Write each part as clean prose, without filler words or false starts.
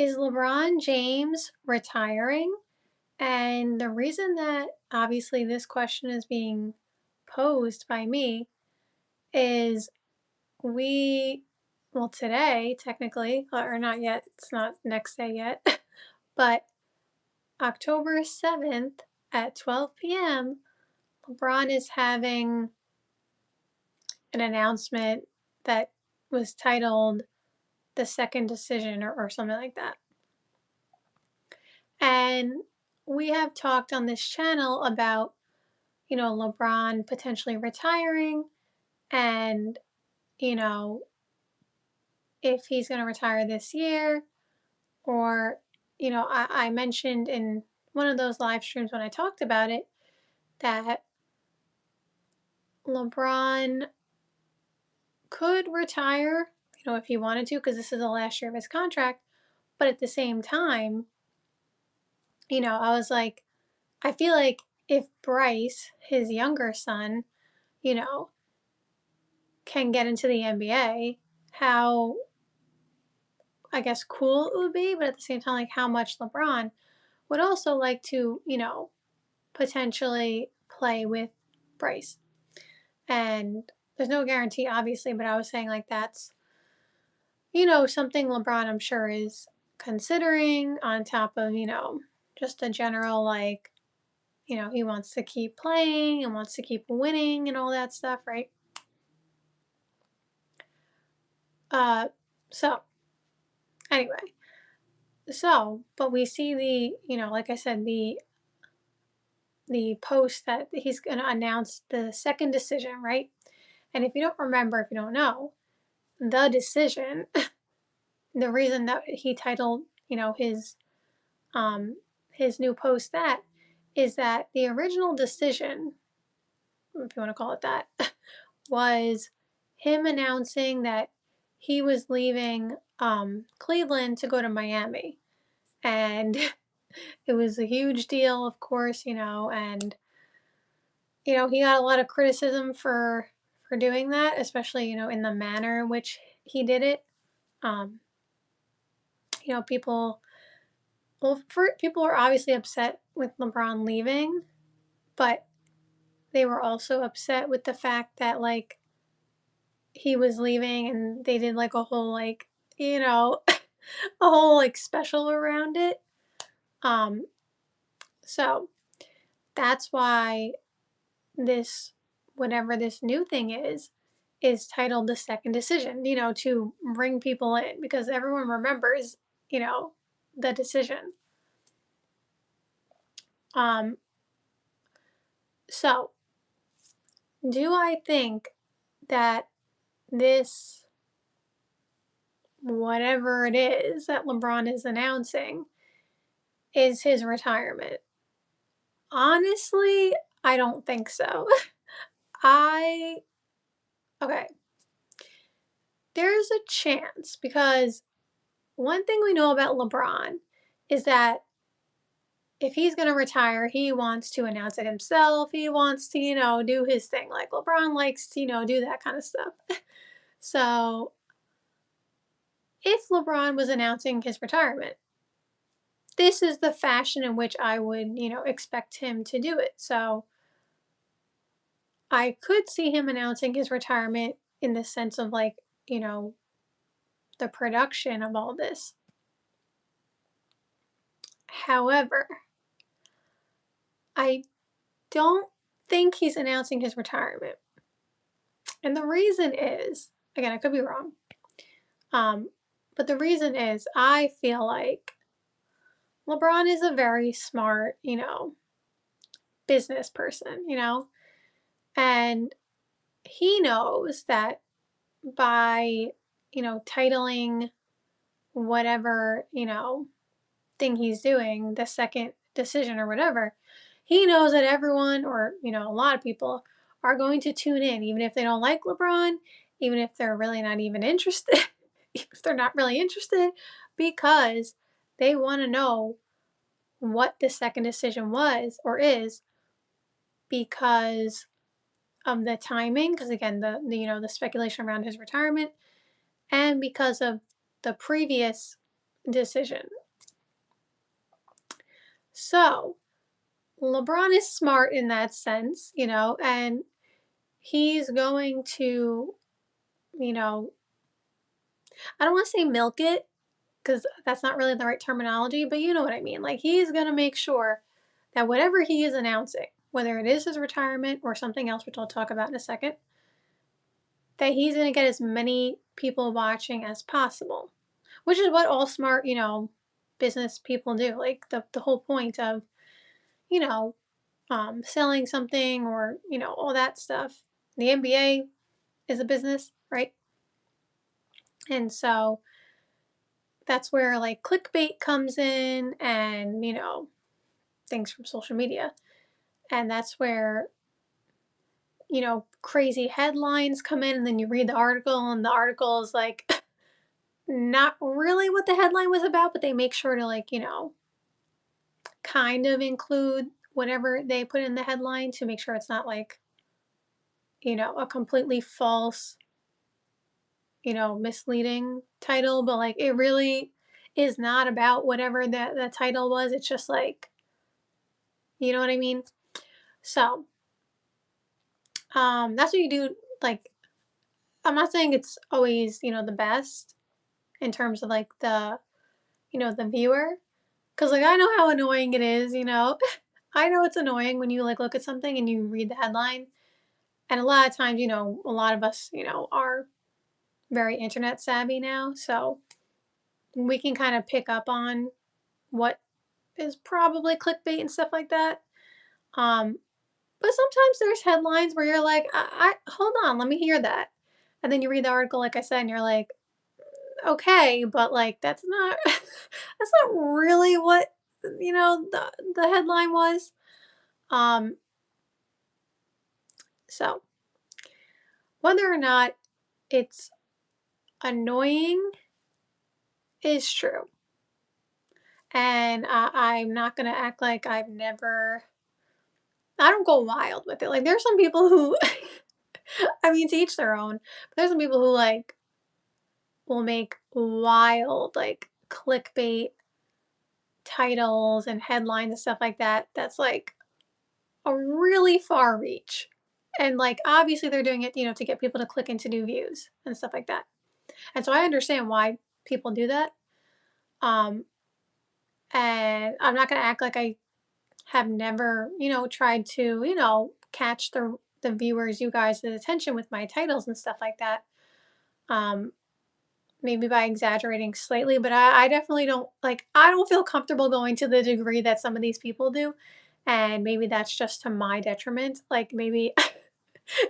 Is LeBron James retiring? And the reason that obviously this question is being posed by me is we, well, today, technically, or not yet, it's not next day yet, but October 7th at 12 p.m., LeBron is having an announcement that was titled The Second Decision or something like that. And we have talked on this channel about, LeBron potentially retiring and, you know, if he's going to retire this year or, I mentioned in one of those live streams when I talked about it that LeBron could retire, if he wanted to, because this is the last year of his contract. But at the same time, I was like, I feel like if Bryce, his younger son, you know, can get into the NBA, how, I guess, cool it would be, but at the same time, like how much LeBron would also like to, potentially play with Bryce. And there's no guarantee, obviously, but I was saying like that's, something LeBron, I'm sure, is considering on top of, just a general like, he wants to keep playing and wants to keep winning and all that stuff, right? Uh, so anyway, but we see like I said, the post that he's going to announce the second decision, right? And if you don't remember, if you don't know, the decision, the reason that he titled, his new post that is that the original decision, if you want to call it that, was him announcing that he was leaving Cleveland to go to Miami. And it was a huge deal, of course, and he got a lot of criticism for doing that, especially, in the manner in which he did it. Um, people people were obviously upset with LeBron leaving, but they were also upset with the fact that like he was leaving and they did like a whole like, a whole like special around it. Um so that's why this whatever this new thing is titled The Second Decision, to bring people in because everyone remembers, the decision. Um so do I think that this, whatever it is that LeBron is announcing, is his retirement? Honestly, I don't think so. I, okay, there's a chance because one thing we know about LeBron is that if he's going to retire, he wants to announce it himself. He wants to, do his thing. Like LeBron likes to, do that kind of stuff. So if LeBron was announcing his retirement, this is the fashion in which I would, expect him to do it. So I could see him announcing his retirement in the sense of like, the production of all this. However, I don't think he's announcing his retirement. And the reason is, again, I could be wrong. But the reason is I feel like LeBron is a very smart, business person, and he knows that by, titling whatever, thing he's doing, the second decision or whatever, he knows that everyone or, a lot of people are going to tune in, even if they don't like LeBron, even if they're really not even interested, if they're not really interested, because they want to know what the second decision was or is because of the timing, because again, the speculation around his retirement, and because of the previous decision. So LeBron is smart in that sense, and he's going to, you know, I don't want to say milk it because that's not really the right terminology, but you know what I mean. Like, he's going to make sure that whatever he is announcing, whether it is his retirement or something else, which I'll talk about in a second, that he's going to get as many people watching as possible, which is what all smart, business people do. Like, the whole point of, you know, selling something or, all that stuff. The NBA is a business, right? And so that's where like clickbait comes in and, things from social media. And that's where, crazy headlines come in and then you read the article and the article is like not really what the headline was about, but they make sure to like, kind of include whatever they put in the headline to make sure it's not like, a completely false, misleading title, but like it really is not about whatever the title was. It's just like, you know what I mean? So, that's what you do. Like, I'm not saying it's always, the best in terms of like the viewer. Cause like I know how annoying it is. I know it's annoying when you like look at something and you read the headline. And a lot of times, a lot of us, are very internet savvy now. So we can kind of pick up on what is probably clickbait and stuff like that. Um, but sometimes there's headlines where you're like, I hold on, let me hear that. And then you read the article, like I said, and you're like, okay, but like that's not that's not really what the headline was. Um, so whether or not it's annoying is true. And I'm not gonna act like I don't go wild with it. Like there's some people who I mean to each their own, but there's some people who like will make wild like clickbait titles and headlines and stuff like that. That's like a really far reach. And like obviously they're doing it, to get people to click into new views and stuff like that. And so I understand why people do that. Um and I'm not gonna act like I have never, tried to, catch the viewers, you guys' attention with my titles and stuff like that. Um Maybe by exaggerating slightly, but I definitely don't like I don't feel comfortable going to the degree that some of these people do. And maybe that's just to my detriment. Like maybe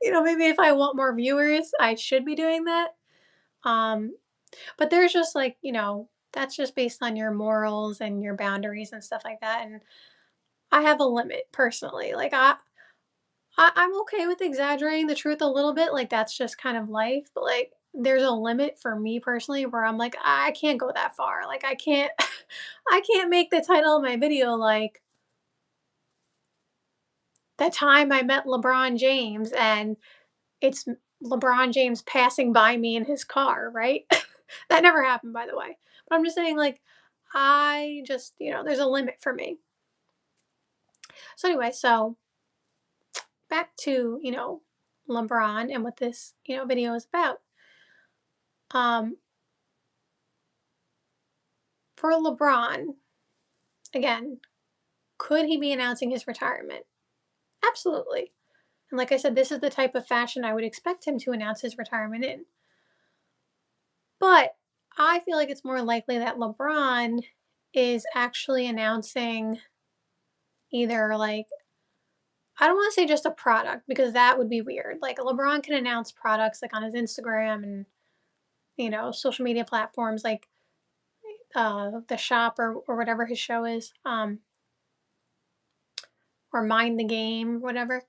maybe if I want more viewers, I should be doing that. Um, but there's just like, that's just based on your morals and your boundaries and stuff like that. And I have a limit personally. Like I'm okay with exaggerating the truth a little bit. Like that's just kind of life. But like there's a limit for me personally where I'm like, I can't go that far. Like I can't I can't make the title of my video like the time I met LeBron James and it's LeBron James passing by me in his car, right? That never happened, by the way. But I'm just saying, like, I just, there's a limit for me. So, anyway, so back to, LeBron and what this, video is about. Um, for LeBron, again, could he be announcing his retirement? Absolutely. And like I said, this is the type of fashion I would expect him to announce his retirement in. But I feel like it's more likely that LeBron is actually announcing either like I don't want to say just a product because that would be weird. Like LeBron can announce products like on his Instagram and social media platforms like the shop or whatever his show is, or Mind the Game, whatever.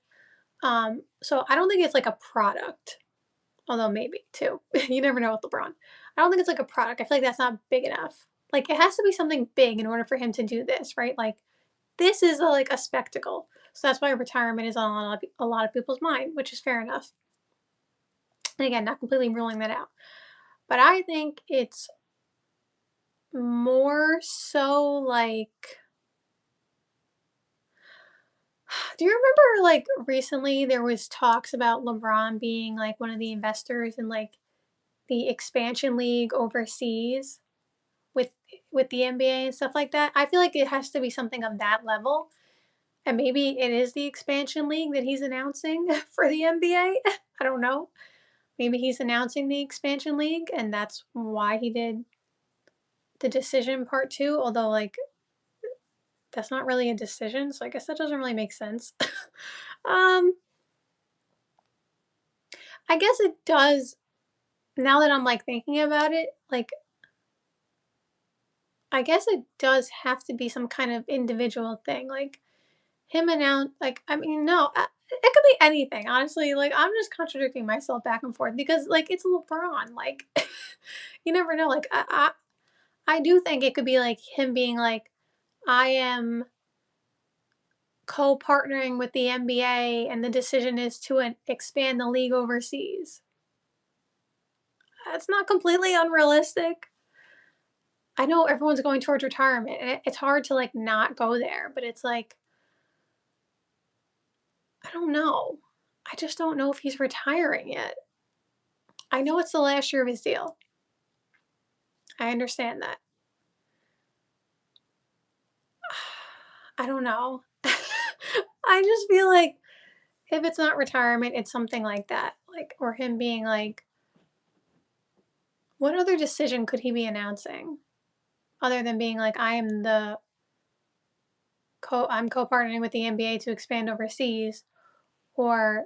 So I don't think it's like a product, although maybe too. You never know with LeBron. I don't think it's like a product. I feel like that's not big enough. Like it has to be something big in order for him to do this, right? Like this is like a spectacle. So that's why retirement is on a lot of people's mind, which is fair enough. And again, not completely ruling that out. But I think it's more so like, do you remember like recently there was talks about LeBron being like one of the investors in like the expansion league overseas with with the NBA and stuff like that? I feel like it has to be something of that level. And maybe it is the expansion league that he's announcing for the NBA. I don't know. Maybe he's announcing the expansion league and that's why he did the decision part 2, although like that's not really a decision, so I guess that doesn't really make sense. um I guess it does now that I'm like thinking about it, like I guess it does have to be some kind of individual thing. Like him announce like I mean no, it could be anything. Honestly, like I'm just contradicting myself back and forth because like it's LeBron. Like you never know. Like I do think it could be like him being like I am co-partnering with the NBA and the decision is to expand the league overseas. That's not completely unrealistic. I know everyone's going towards retirement and it's hard to like not go there, but it's like I don't know. I just don't know if he's retiring yet. I know it's the last year of his deal. I understand that. I don't know. I just feel like if it's not retirement, it's something like that. Like, or him being like, what other decision could he be announcing other than being like, I'm co-partnering with the NBA to expand overseas, or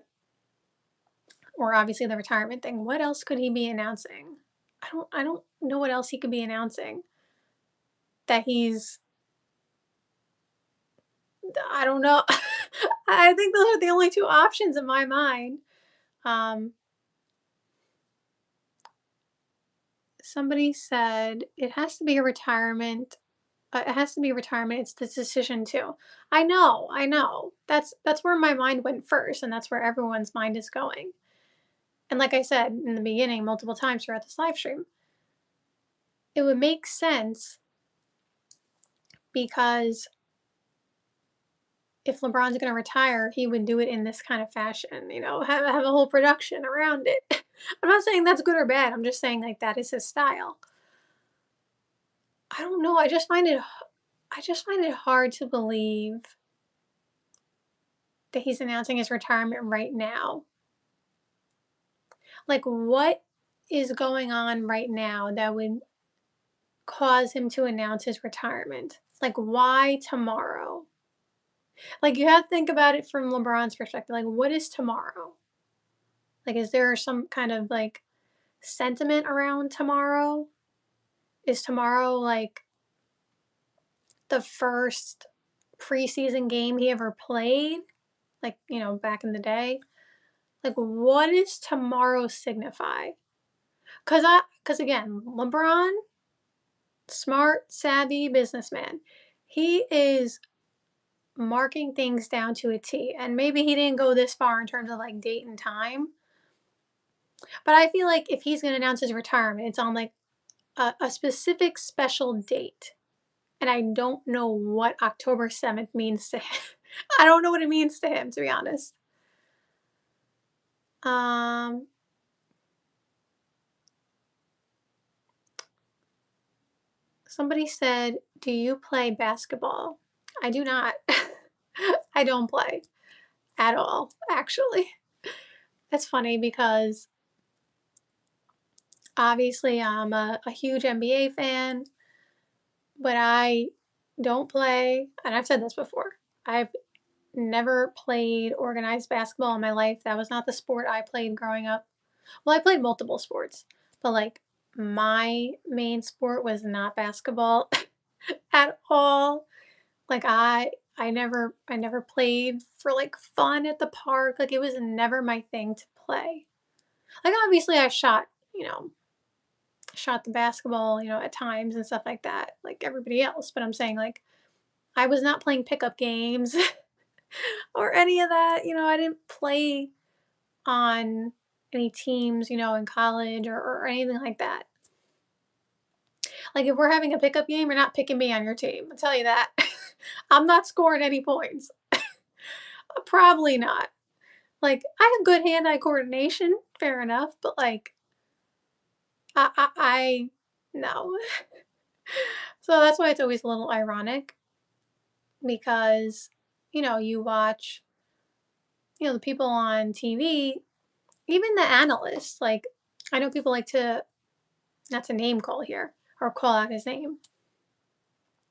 or obviously the retirement thing. What else could he be announcing? I don't know what else he could be announcing that he's I don't know. I think those are the only 2 options in my mind. Um, somebody said it has to be a retirement. It has to be retirement. It's the decision too. I know. I know. That's where my mind went first, and that's where everyone's mind is going. And like I said in the beginning, multiple times throughout this live stream, it would make sense because if LeBron's going to retire, he would do it in this kind of fashion, have a whole production around it. I'm not saying that's good or bad. I'm just saying like that is his style. I don't know. I just find it hard to believe that he's announcing his retirement right now. Like what is going on right now that would cause him to announce his retirement? Like why tomorrow? Like you have to think about it from LeBron's perspective. Like what is tomorrow? Like is there some kind of like sentiment around tomorrow? Is tomorrow like the first preseason game he ever played? Like, back in the day? Like what does tomorrow signify? Cuz again, LeBron, smart, savvy businessman. He is marking things down to a T. And maybe he didn't go this far in terms of like date and time. But I feel like if he's going to announce his retirement, it's on like a specific special date. And I don't know what October 7th means to him. I don't know what it means to him, to be honest. Um, somebody said, "Do you play basketball?" I do not. I don't play at all, actually. That's funny because obviously I'm a huge NBA fan, but I don't play, and I've said this before. I've never played organized basketball in my life. That was not the sport I played growing up. Well, I played multiple sports, but like my main sport was not basketball at all. Like I never played for like fun at the park. Like it was never my thing to play. Like obviously I shot the basketball, at times and stuff like that, like everybody else, but I'm saying like I was not playing pickup games or any of that. I didn't play on any teams, in college or anything like that. Like, if we're having a pickup game, you're not picking me on your team, I'll tell you that. I'm not scoring any points. Probably not. Like, I have good hand-eye coordination, fair enough, but, like, I no. So that's why it's always a little ironic because, you watch, the people on TV, even the analysts, like, I know people like to, not to name call here or call out his name,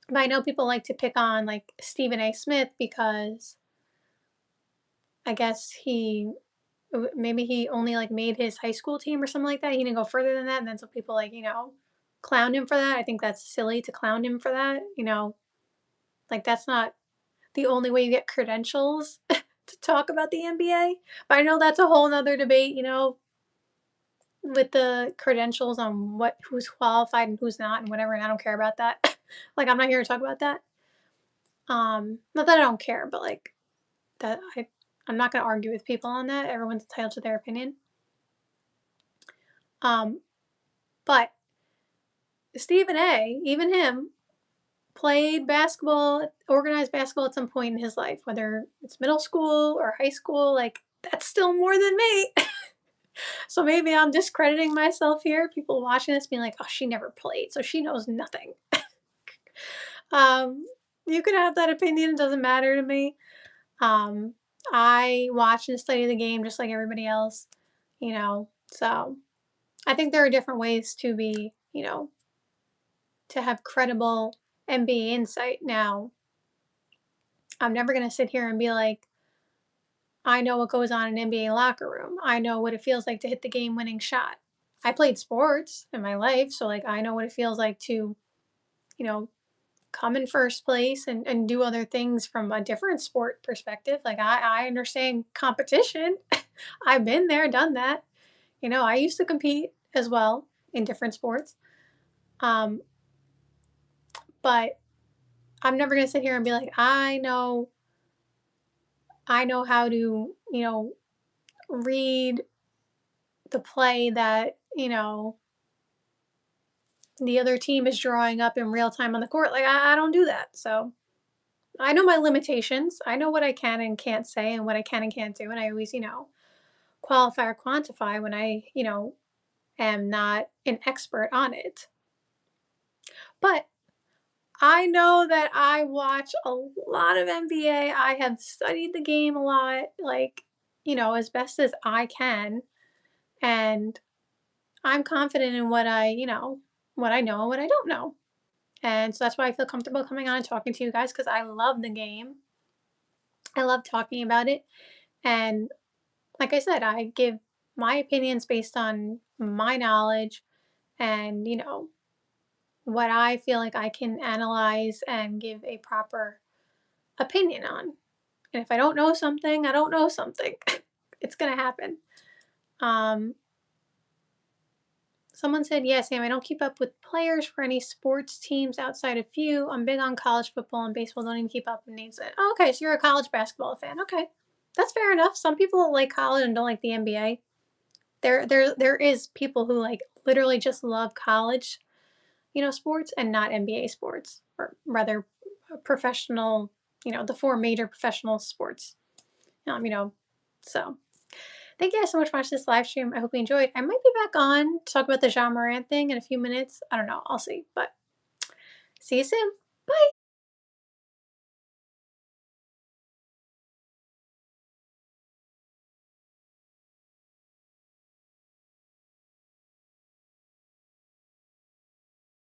but I know people like to pick on, like, Stephen A. Smith because I guess maybe he only, like, made his high school team or something like that. He didn't go further than that, and then some people, like, clown him for that. I think that's silly to clown him for that, like, that's not the only way you get credentials to talk about the NBA. But I know that's a whole nother debate, with the credentials on who's qualified and who's not and whatever, and I don't care about that. Like, I'm not here to talk about that. Not that I don't care, but like that I'm not gonna argue with people on that. Everyone's entitled to their opinion. Um, but Stephen A, even him, played basketball, organized basketball at some point in his life, whether it's middle school or high school, like that's still more than me. So maybe I'm discrediting myself here. People watching this being like, oh, she never played, so she knows nothing. Um, you can have that opinion, it doesn't matter to me. Um, I watch and study the game just like everybody else, so I think there are different ways to be, to have credible NBA insight. Now, I'm never going to sit here and be like, I know what goes on in an NBA locker room. I know what it feels like to hit the game winning shot. I played sports in my life, so like I know what it feels like to, you know, come in first place and do other things from a different sport perspective. Like I understand competition. I've been there, done that. I used to compete as well in different sports. Um, but I'm never gonna sit here and be like, I know how to, read the play that, the other team is drawing up in real time on the court. Like I don't do that. So I know my limitations. I know what I can and can't say and what I can and can't do. And I always, qualify or quantify when I, am not an expert on it. But I know that I watch a lot of NBA. I have studied the game a lot, like, as best as I can. And I'm confident in what I know and what I don't know. And so that's why I feel comfortable coming on and talking to you guys because I love the game. I love talking about it. And like I said, I give my opinions based on my knowledge and, what I feel like I can analyze and give a proper opinion on. And if I don't know something, I don't know something. It's going to happen. Um, Someone said, yeah, Sam, I don't keep up with players for any sports teams outside a few. I'm big on college football and baseball, don't even keep up with names. Oh, okay, so you're a college basketball fan. Okay. That's fair enough. Some people like college and don't like the NBA. There is people who like literally just love college, sports and not NBA sports, or rather professional, the four major professional sports. So thank you guys so much for watching this live stream. I hope you enjoyed. I might be back on to talk about the Jean Morant thing in a few minutes. I don't know. I'll see. But see you soon.